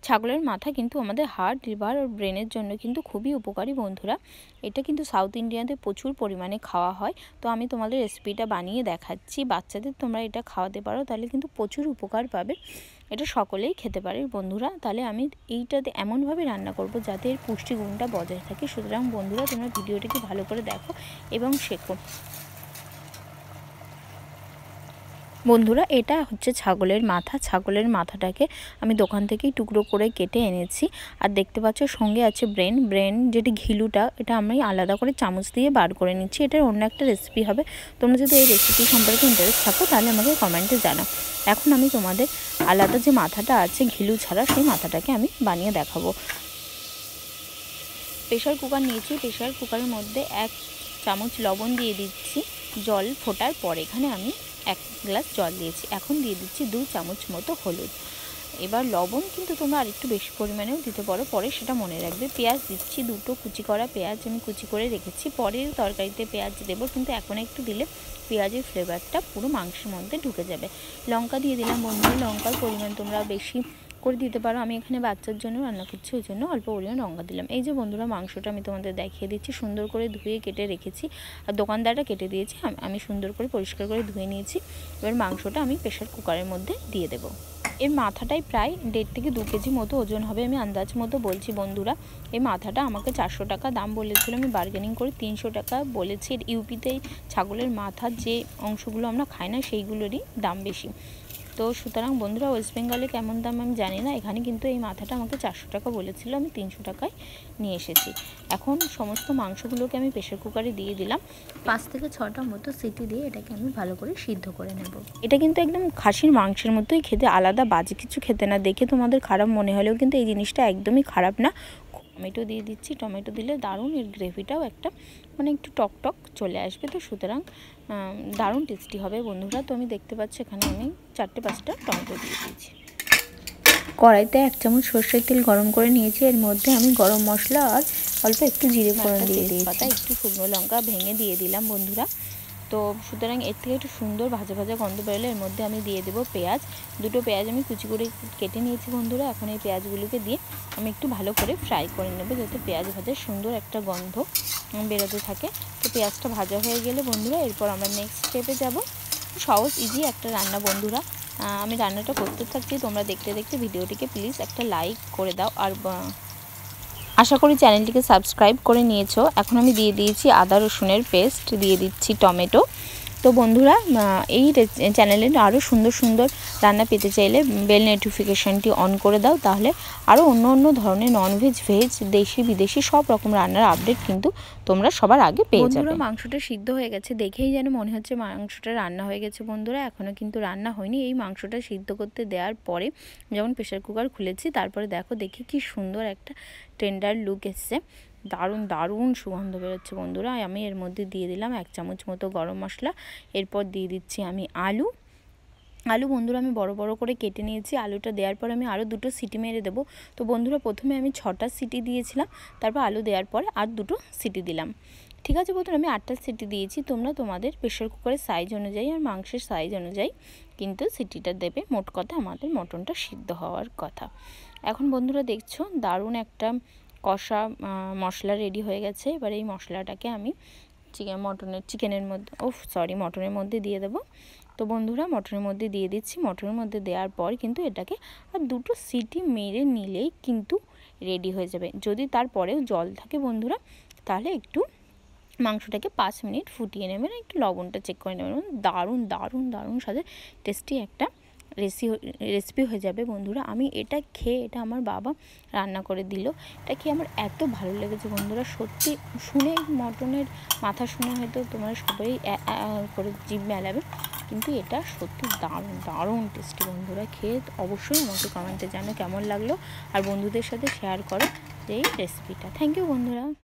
ছাগলের মাথা কিন্তু আমাদের হার্ট, লিভার আর ব্রেনের জন্য কিন্তু খুবই উপকারী বন্ধুরা। এটা কিন্তু সাউথ ইন্ডিয়াতে প্রচুর পরিমাণে খাওয়া হয়। তো আমি তোমাদের রেসিপিটা বানিয়ে দেখাচ্ছি। বাচ্চাদের তোমরা এটা খাওয়াতে পারো, তাহলে কিন্তু প্রচুর উপকার পাবে। এটা সকলেই খেতে পারে বন্ধুরা। তাহলে আমি এইটাতে এমনভাবে রান্না করব যাতে এর পুষ্টিগুণটা বজায় থাকে। সুতরাং বন্ধুরা তোমরা ভিডিওটিকে ভালো করে দেখো এবং শেখো। বন্ধুরা এটা হচ্ছে ছাগলের মাথা। ছাগলের মাথাটাকে আমি দোকান থেকেই টুকরো করে কেটে এনেছি। আর দেখতে পাচ্ছ সঙ্গে আছে ব্রেন যেটি ঘিলুটা, এটা আমি আলাদা করে চামচ দিয়ে বার করে নিচ্ছি। এটার অন্য একটা রেসিপি হবে। তোমরা যদি এই রেসিপি সম্পর্কে ইন্টারেস্ট থাকো তাহলে আমাকে কমেন্টে জানাও। এখন আমি তোমাদের আলাদা যে মাথাটা আছে ঘিলু ছাড়া, সেই মাথাটাকে আমি বানিয়ে দেখাবো। প্রেশার কুকার নিয়েছি। প্রেশার কুকারের মধ্যে 1 চামচ লবণ দিয়ে দিচ্ছি জল ফোটার পর। এখানে আমি 1 গ্লাস জল দিয়েছি। এখন দিয়ে দিচ্ছি 2 চামচ মতো হলুদ। এবার লবণ কিন্তু তোমরা আরেকটু বেশি পরিমাণেও দিতে পারো, পরে সেটা মনে রাখবে। পেঁয়াজ দিচ্ছি, 2টো কুচি করা পেঁয়াজ আমি কুচি করে রেখেছি। পরের তরকারিতে পেঁয়াজ দেবো, কিন্তু এখন একটু দিলে পেঁয়াজের ফ্লেভারটা পুরো মাংসের মধ্যে ঢুকে যাবে। লঙ্কা দিয়ে দিলাম বন্ধুরা। লঙ্কার পরিমাণ তোমরা বেশি করে দিতে পারো। আমি এখানে বাচ্চার জন্য রান্না করছি, ওই জন্য অল্প পরিমাণ লঙ্কা দিলাম। এই যে বন্ধুরা মাংসটা আমি তোমাদের দেখিয়ে দিচ্ছি। সুন্দর করে ধুয়ে কেটে রেখেছি, আর দোকানদারটা কেটে দিয়েছি। আমি সুন্দর করে পরিষ্কার করে ধুয়ে নিয়েছি। এবার মাংসটা আমি প্রেশার কুকারের মধ্যে দিয়ে দেবো। এর মাথাটাই প্রায় 1.5 থেকে 2 কেজি মতো ওজন হবে, আমি আন্দাজ মতো বলছি বন্ধুরা। এই মাথাটা আমাকে 400 টাকা দাম বলেছিল, আমি বার্গেনিং করে 300 টাকা বলেছি। ইউপিতে ছাগলের মাথার যে অংশগুলো আমরা খাই না, সেইগুলোরই দাম বেশি। তো সুতরাং বন্ধুরা ওয়েস্ট বেঙ্গলে কেমন দাম আমি জানি না, এখানে কিন্তু এই মাথাটা আমাকে 400 টাকা বলেছিল, আমি 300 টাকায় নিয়ে এসেছি। এখন সমস্ত মাংসগুলোকে আমি প্রেশার কুকারে দিয়ে দিলাম। 5 থেকে 6টা মতো সিটি দিয়ে এটাকে আমি ভালো করে সিদ্ধ করে নেব। এটা কিন্তু একদম খাসির মাংসের মতোই খেতে, আলাদা বাজে কিছু খেতে না। দেখে তোমাদের খারাপ মনে হলেও কিন্তু এই জিনিসটা একদমই খারাপ না। টমেটো দিয়ে দিচ্ছি। টমেটো দিলে দারুণ এর গ্রেভিটাও একটা মানে একটু টক চলে আসবে। তো সুতরাং দারুণ টেস্টি হবে বন্ধুরা। তো আমি দেখতে পাচ্ছি এখানে আমি 4-5টা টমেটো দিয়ে দিয়েছি। কড়াইতে 1 চামচ সরষের তেল গরম করে নিয়েছি। এর মধ্যে আমি গরম মশলা আর অল্প একটু জিরে ফোড়ন দিয়ে দিয়েছি। একটু শুকনো লঙ্কা ভেঙে দিয়ে দিলাম বন্ধুরা। তো সুতরাং এর থেকে একটু সুন্দর ভাজা ভাজা গন্ধ বেরোলে এর মধ্যে আমি দিয়ে দেবো পেঁয়াজ। 2টো পেঁয়াজ আমি কুচি করে কেটে নিয়েছি বন্ধুরা। এখন এই পেঁয়াজগুলোকে দিয়ে আমি একটু ভালো করে ফ্রাই করে নেব, যাতে পেঁয়াজ ভাজার সুন্দর একটা গন্ধ বেরোতে থাকে। তো পেঁয়াজটা ভাজা হয়ে গেলে বন্ধুরা এরপর আমরা নেক্সট স্টেপে যাব। সহজ ইজি একটা রান্না বন্ধুরা। আমি রান্নাটা করতে থাকি, তোমরা দেখতে দেখতে ভিডিওটিকে প্লিজ একটা লাইক করে দাও। আর আশা করি চ্যানেলটিকে সাবস্ক্রাইব করে নিয়েছো। এখন আমি দিয়ে দিয়েছি আদা রসুনের পেস্ট, দিয়ে দিচ্ছি টমেটো। তো বন্ধুরা এই চ্যানেলে আরও সুন্দর সুন্দর রান্না পেতে চাইলে বেল নোটিফিকেশানটি অন করে দাও, তাহলে আরও অন্য ধরনের ননভেজ, ভেজ, দেশি বিদেশি সব রকম রান্নার আপডেট কিন্তু তোমরা সবার আগে পেয়ে যাবে। মাংসটা সিদ্ধ হয়ে গেছে, দেখেই যেন মনে হচ্ছে মাংসটা রান্না হয়ে গেছে বন্ধুরা। এখনও কিন্তু রান্না হয়নি। এই মাংসটা সিদ্ধ করতে দেওয়ার পরে যেমন প্রেশার কুকার খুলেছি, তারপরে দেখি কি সুন্দর একটা টেন্ডার লুক এসছে। দারুণ সুগন্ধ বেরোচ্ছে বন্ধুরা। আমি এর মধ্যে দিয়ে দিলাম 1 চামচ মতো গরম মশলা। এরপর দিয়ে দিচ্ছি আমি আলু বন্ধুরা আমি বড় বড় করে কেটে নিয়েছি। আলুটা দেওয়ার পর আমি আরও 2টো সিটি মেরে দেবো। তো বন্ধুরা প্রথমে আমি 6টা সিটি দিয়েছিলাম, তারপর আলু দেওয়ার পরে আর 2টো সিটি দিলাম। ঠিক আছে বন্ধুরা, আমি 8টা সিটি দিয়েছি। তোমরা তোমাদের প্রেশার কুকারের সাইজ অনুযায়ী আর মাংসের সাইজ অনুযায়ী কিন্তু সিটিটা দেবে। মোট কথা আমাদের মটনটা সিদ্ধ হওয়ার কথা। এখন বন্ধুরা দেখছো দারুণ একটা কষা মশলা রেডি হয়ে গেছে। এবার এই মশলাটাকে আমি মটনের মধ্যে দিয়ে দেবো। তো বন্ধুরা মটনের মধ্যে দিয়ে দিচ্ছি। মটনের মধ্যে দেওয়ার পর কিন্তু এটাকে আর 2টো সিটি মেরে নিলেই কিন্তু রেডি হয়ে যাবে। যদি তারপরেও জল থাকে বন্ধুরা, তাহলে একটু মাংসটাকে 5 মিনিট ফুটিয়ে নেবেন, একটু লবণটা চেক করে নেবেন। দারুণ স্বাদে টেস্টি একটা রেসিপি হয়ে যাবে বন্ধুরা। আমি এটা খেয়ে, এটা আমার বাবা রান্না করে দিল, এটা খেয়ে আমার এত ভালো লেগেছে বন্ধুরা। সত্যি শুনে মটনের মাথা শুনে হয়তো তোমরা সবাই করে জিভ মেলাবে, কিন্তু এটা সত্যি দারুণ টেস্টি বন্ধুরা। খেয়ে অবশ্যই আমাকে কমেন্টে জানাও কেমন লাগলো, আর বন্ধুদের সাথে শেয়ার করো এই রেসিপিটা। থ্যাংক ইউ বন্ধুরা।